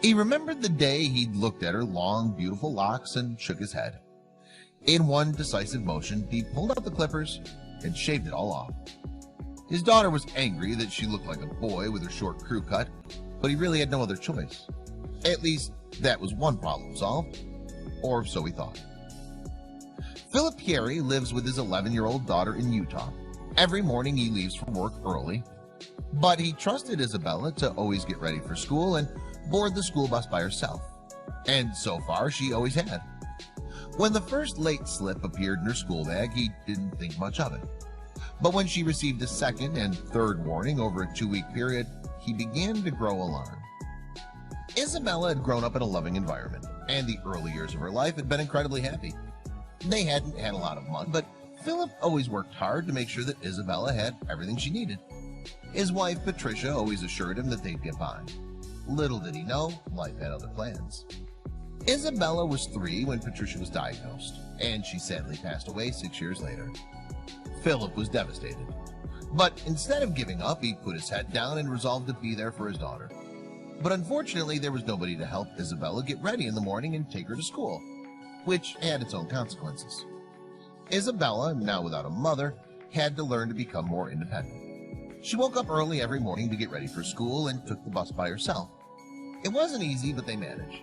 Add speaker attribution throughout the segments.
Speaker 1: He remembered the day he'd looked at her long, beautiful locks and shook his head. In one decisive motion, he pulled out the clippers and shaved it all off. His daughter was angry that she looked like a boy with her short crew cut, but he really had no other choice. At least, that was one problem solved, or so he thought. Philip Pierre lives with his 11-year-old daughter in Utah. Every morning he leaves for work early, but he trusted Isabella to always get ready for school and board the school bus by herself. And so far, she always had. When the first late slip appeared in her school bag, he didn't think much of it. But when she received a second and third warning over a 2-week period, he began to grow alarmed. Isabella had grown up in a loving environment, and the early years of her life had been incredibly happy. They hadn't had a lot of money, but Philip always worked hard to make sure that Isabella had everything she needed. His wife, Patricia, always assured him that they'd get by. Little did he know, life had other plans. Isabella was 3 when Patricia was diagnosed, and she sadly passed away 6 years later. Philip was devastated, but instead of giving up, he put his head down and resolved to be there for his daughter. But unfortunately, there was nobody to help Isabella get ready in the morning and take her to school, which had its own consequences. Isabella, now without a mother, had to learn to become more independent. She woke up early every morning to get ready for school and took the bus by herself. It wasn't easy, but they managed.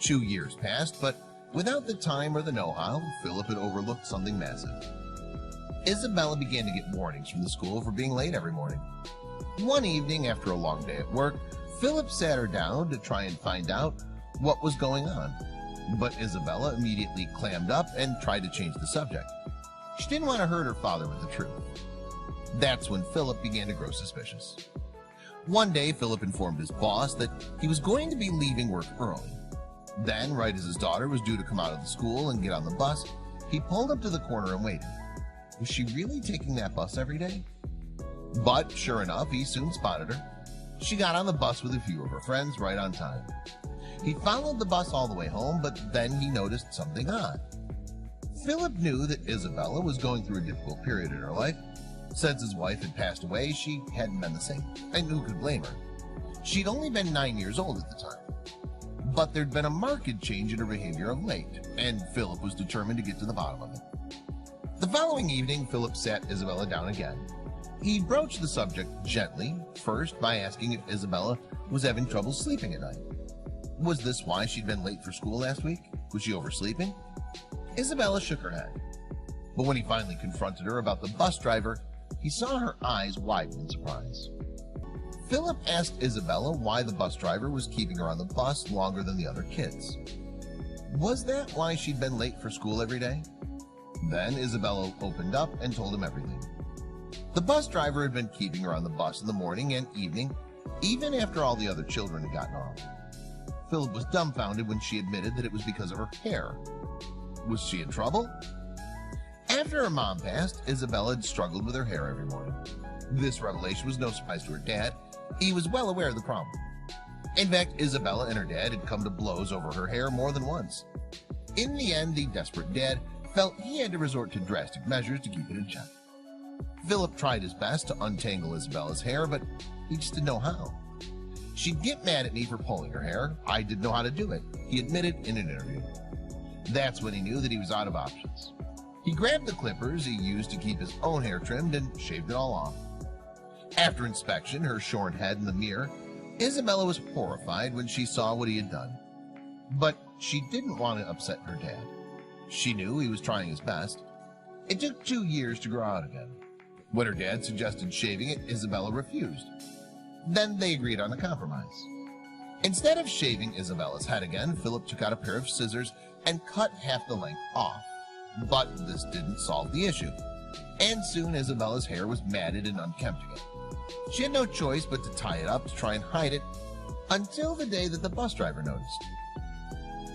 Speaker 1: 2 years passed, but without the time or the know-how, Philip had overlooked something massive. Isabella began to get warnings from the school for being late every morning. One evening, after a long day at work, Philip sat her down to try and find out what was going on. But Isabella immediately clammed up and tried to change the subject. She didn't want to hurt her father with the truth. That's when Philip began to grow suspicious. One day, Philip informed his boss that he was going to be leaving work early. Then, right as his daughter was due to come out of the school and get on the bus, he pulled up to the corner and waited. Was she really taking that bus every day? But sure enough, he soon spotted her. She got on the bus with a few of her friends right on time. He followed the bus all the way home, but then he noticed something odd. Philip knew that Isabella was going through a difficult period in her life. Since his wife had passed away, she hadn't been the same, and who could blame her? She'd only been 9 years old at the time. But there'd been a marked change in her behavior of late, and Philip was determined to get to the bottom of it. The following evening, Philip sat Isabella down again. He broached the subject gently, first by asking if Isabella was having trouble sleeping at night. Was this why she'd been late for school last week? Was she oversleeping? Isabella shook her head. But when he finally confronted her about the bus driver, he saw her eyes widen in surprise. Philip asked Isabella why the bus driver was keeping her on the bus longer than the other kids. Was that why she'd been late for school every day? Then Isabella opened up and told him everything. The bus driver had been keeping her on the bus in the morning and evening, even after all the other children had gotten off. Philip was dumbfounded when she admitted that it was because of her hair. Was she in trouble? After her mom passed, Isabella had struggled with her hair every morning. This revelation was no surprise to her dad. He was well aware of the problem. In fact, Isabella and her dad had come to blows over her hair more than once. In the end, the desperate dad felt he had to resort to drastic measures to keep it in check. Philip tried his best to untangle Isabella's hair, but he just didn't know how. She'd get mad at me for pulling her hair. I didn't know how to do it, he admitted in an interview. That's when he knew that he was out of options. He grabbed the clippers he used to keep his own hair trimmed and shaved it all off. After inspection, her shorn head in the mirror, Isabella was horrified when she saw what he had done. But she didn't want to upset her dad. She knew he was trying his best. It took 2 years to grow out again. When her dad suggested shaving it, Isabella refused. Then they agreed on a compromise. Instead of shaving Isabella's head again, Philip took out a pair of scissors and cut half the length off. But this didn't solve the issue, and soon Isabella's hair was matted and unkempt again. She had no choice but to tie it up to try and hide it, until the day that the bus driver noticed.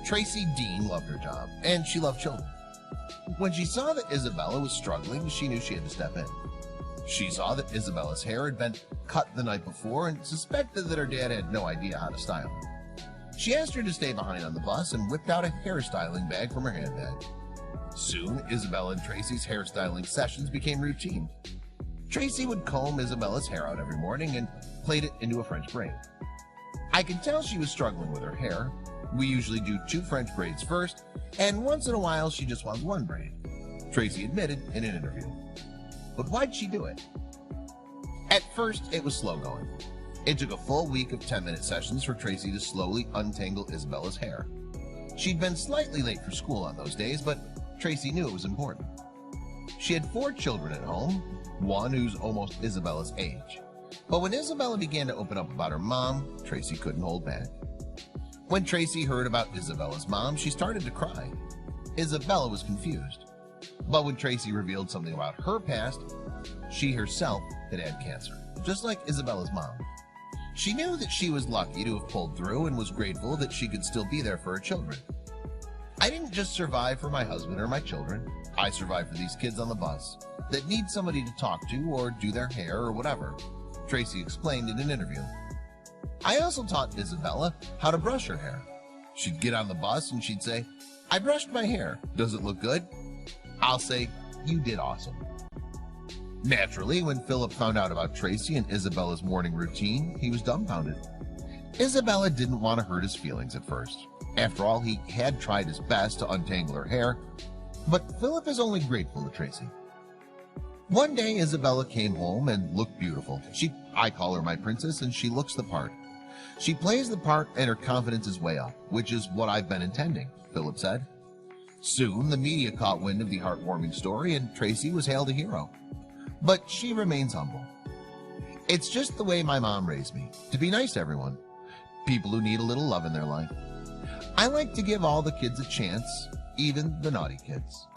Speaker 1: Tracy Dean loved her job, and she loved children. When she saw that Isabella was struggling, she knew she had to step in. She saw that Isabella's hair had been cut the night before and suspected that her dad had no idea how to style it. She asked her to stay behind on the bus and whipped out a hairstyling bag from her handbag. Soon, Isabella and Tracy's hairstyling sessions became routine. Tracy would comb Isabella's hair out every morning and plait it into a French braid. I could tell she was struggling with her hair. We usually do 2 French braids first, and once in a while she just wants 1 braid, Tracy admitted in an interview. But why'd she do it? At first, it was slow going. It took a full week of 10-minute sessions for Tracy to slowly untangle Isabella's hair. She'd been slightly late for school on those days, but Tracy knew it was important. She had 4 children at home, one who's almost Isabella's age. But when Isabella began to open up about her mom, Tracy couldn't hold back. When Tracy heard about Isabella's mom, she started to cry. Isabella was confused. But when Tracy revealed something about her past, she herself had had cancer, just like Isabella's mom. She knew that she was lucky to have pulled through and was grateful that she could still be there for her children. I didn't just survive for my husband or my children. I survived for these kids on the bus that need somebody to talk to or do their hair or whatever, Tracy explained in an interview. I also taught Isabella how to brush her hair. She'd get on the bus and she'd say, "I brushed my hair. Does it look good?" I'll say, "You did awesome." Naturally, when Philip found out about Tracy and Isabella's morning routine, he was dumbfounded. Isabella didn't want to hurt his feelings at first. After all, he had tried his best to untangle her hair, but Philip is only grateful to Tracy. One day, Isabella came home and looked beautiful. I call her my princess, and she looks the part. She plays the part and her confidence is way up, which is what I've been intending, Philip said. Soon, the media caught wind of the heartwarming story and Tracy was hailed a hero. But she remains humble. "It's just the way my mom raised me, to be nice to everyone, people who need a little love in their life. I like to give all the kids a chance, even the naughty kids."